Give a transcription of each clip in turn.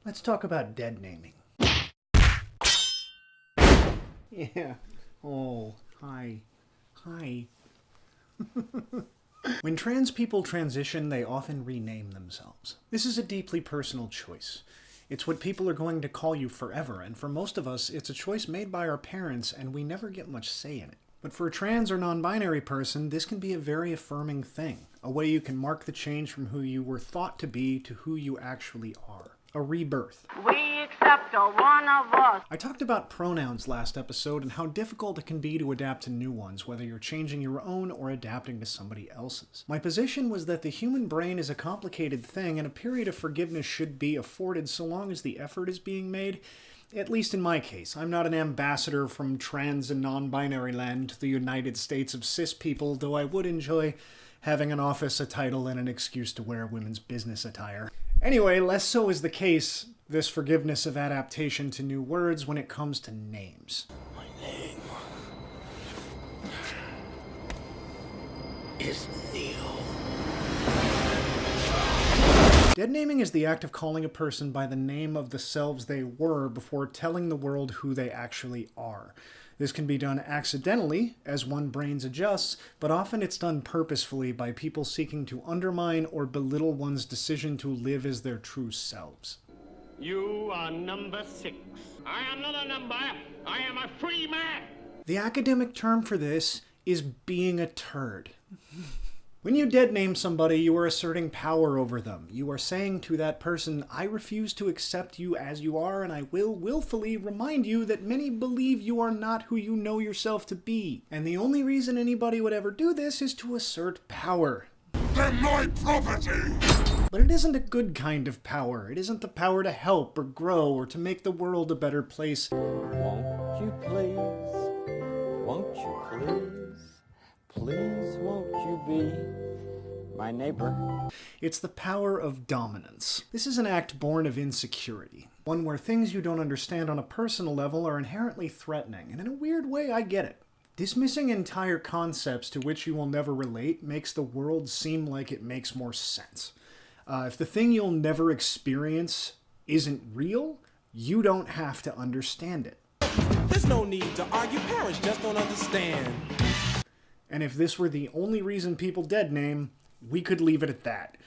Let's talk about deadnaming. Yeah. Oh, hi. Hi. When trans people transition, they often rename themselves. This is a deeply personal choice. It's what people are going to call you forever, and for most of us, it's a choice made by our parents, and we never get much say in it. But for a trans or non-binary person, this can be a very affirming thing, a way you can mark the change from who you were thought to be to who you actually are. A rebirth. We accept a one of us. I talked about pronouns last episode and how difficult it can be to adapt to new ones, whether you're changing your own or adapting to somebody else's. My position was that the human brain is a complicated thing and a period of forgiveness should be afforded so long as the effort is being made. At least in my case. I'm not an ambassador from trans and non-binary land to the United States of cis people, though I would enjoy having an office, a title, and an excuse to wear women's business attire. Anyway, less so is the case, this forgiveness of adaptation to new words when it comes to names. My name is Neo. Deadnaming is the act of calling a person by the name of the selves they were before telling the world who they actually are. This can be done accidentally, as one brains adjusts, but often it's done purposefully by people seeking to undermine or belittle one's decision to live as their true selves. You are number 6. I am not a number. I am a free man. The academic term for this is being a turd. When you deadname somebody, you are asserting power over them. You are saying to that person, I refuse to accept you as you are, and I will willfully remind you that many believe you are not who you know yourself to be. And the only reason anybody would ever do this is to assert power. They're my property! But it isn't a good kind of power. It isn't the power to help or grow or to make the world a better place. Won't you please? Won't you please? Please won't you be my neighbor? It's the power of dominance. This is an act born of insecurity. One where things you don't understand on a personal level are inherently threatening, and in a weird way I get it. Dismissing entire concepts to which you will never relate makes the world seem like it makes more sense. If the thing you'll never experience isn't real, you don't have to understand it. There's no need to argue, parents just don't understand. And if this were the only reason people deadname, we could leave it at that.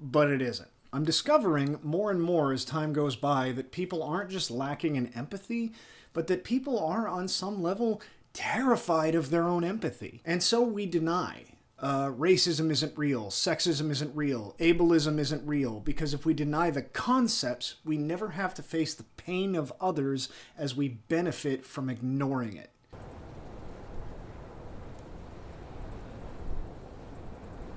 But it isn't. I'm discovering more and more as time goes by that people aren't just lacking in empathy, but that people are on some level terrified of their own empathy. And so we deny. Racism isn't real, sexism isn't real, ableism isn't real, because if we deny the concepts, we never have to face the pain of others as we benefit from ignoring it.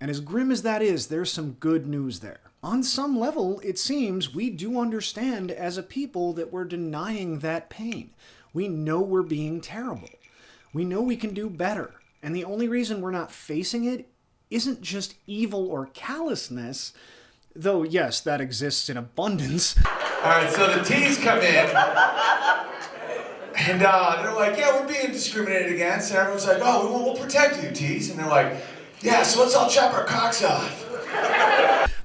And as grim as that is, there's some good news there. On some level, it seems we do understand as a people that we're denying that pain. We know we're being terrible. We know we can do better. And the only reason we're not facing it isn't just evil or callousness, though yes, that exists in abundance. Alright, so the T's come in, and they're like, yeah, we're being discriminated against, and everyone's like, oh, we'll protect you, T's, and they're like, yeah, so let's all chop our cocks off.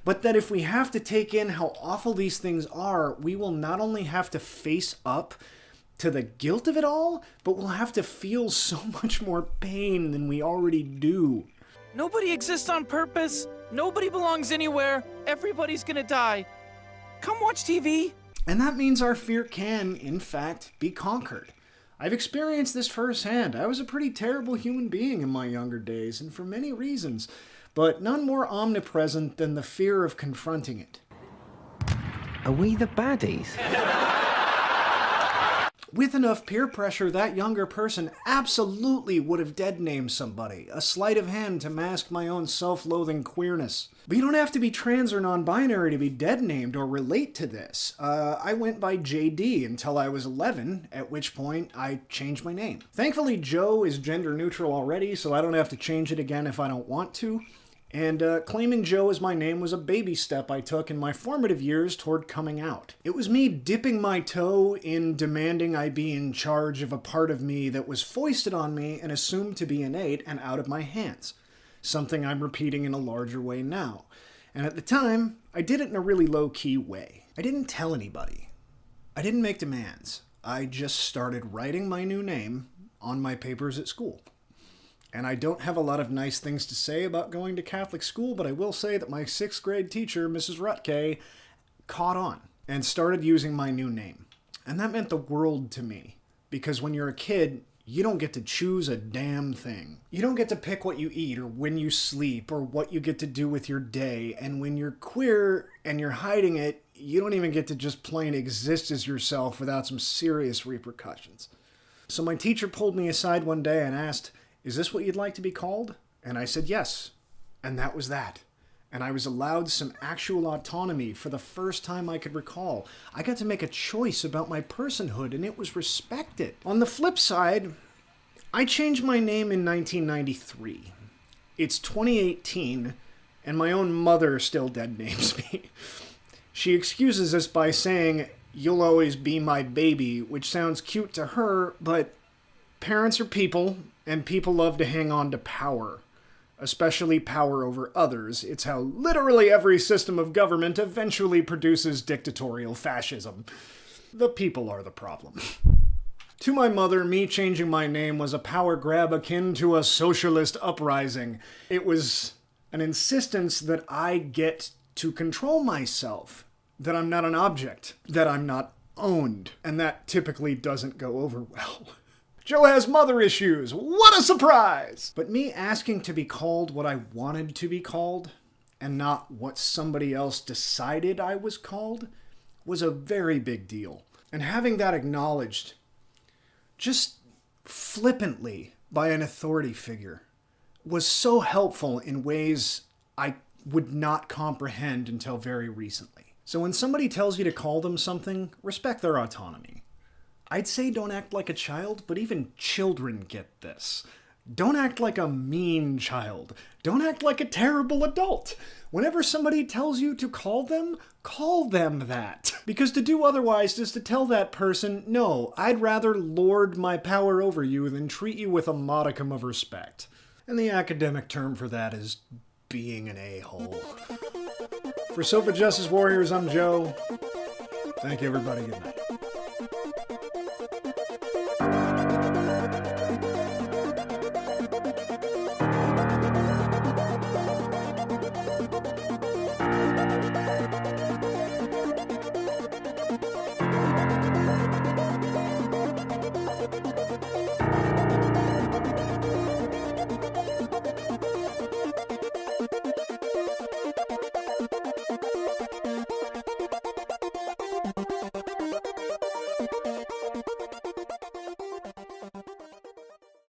But that if we have to take in how awful these things are, we will not only have to face up to the guilt of it all, but we'll have to feel so much more pain than we already do. Nobody exists on purpose. Nobody belongs anywhere. Everybody's gonna die. Come watch TV. And that means our fear can, in fact, be conquered. I've experienced this firsthand. I was a pretty terrible human being in my younger days, and for many reasons, but none more omnipresent than the fear of confronting it. Are we the baddies? With enough peer pressure, that younger person absolutely would have deadnamed somebody, a sleight of hand to mask my own self-loathing queerness. But you don't have to be trans or non-binary to be deadnamed or relate to this. I went by JD until I was 11, at which point I changed my name. Thankfully, Joe is gender neutral already, so I don't have to change it again if I don't want to. And claiming Joe as my name was a baby step I took in my formative years toward coming out. It was me dipping my toe in demanding I be in charge of a part of me that was foisted on me and assumed to be innate and out of my hands. Something I'm repeating in a larger way now. And at the time, I did it in a really low-key way. I didn't tell anybody. I didn't make demands. I just started writing my new name on my papers at school. And I don't have a lot of nice things to say about going to Catholic school, but I will say that my 6th grade teacher, Mrs. Rutke, caught on and started using my new name. And that meant the world to me, because when you're a kid, you don't get to choose a damn thing. You don't get to pick what you eat or when you sleep or what you get to do with your day. And when you're queer and you're hiding it, you don't even get to just plain exist as yourself without some serious repercussions. So my teacher pulled me aside one day and asked, "Is this what you'd like to be called?" And I said yes. And that was that. And I was allowed some actual autonomy for the first time I could recall. I got to make a choice about my personhood, and it was respected. On the flip side, I changed my name in 1993. It's 2018, and my own mother still dead names me. She excuses this by saying, "You'll always be my baby," which sounds cute to her, but parents are people, and people love to hang on to power. Especially power over others. It's how literally every system of government eventually produces dictatorial fascism. The people are the problem. To my mother, me changing my name was a power grab akin to a socialist uprising. It was an insistence that I get to control myself, that I'm not an object, that I'm not owned, and that typically doesn't go over well. Joe has mother issues. What a surprise! But me asking to be called what I wanted to be called, and not what somebody else decided I was called, was a very big deal. And having that acknowledged, just flippantly by an authority figure, was so helpful in ways I would not comprehend until very recently. So when somebody tells you to call them something, respect their autonomy. I'd say don't act like a child, but even children get this. Don't act like a mean child. Don't act like a terrible adult. Whenever somebody tells you to call them that. Because to do otherwise is to tell that person, no, I'd rather lord my power over you than treat you with a modicum of respect. And the academic term for that is being an a-hole. For Sofa Justice Warriors, I'm Joe. Thank you, everybody. Good night.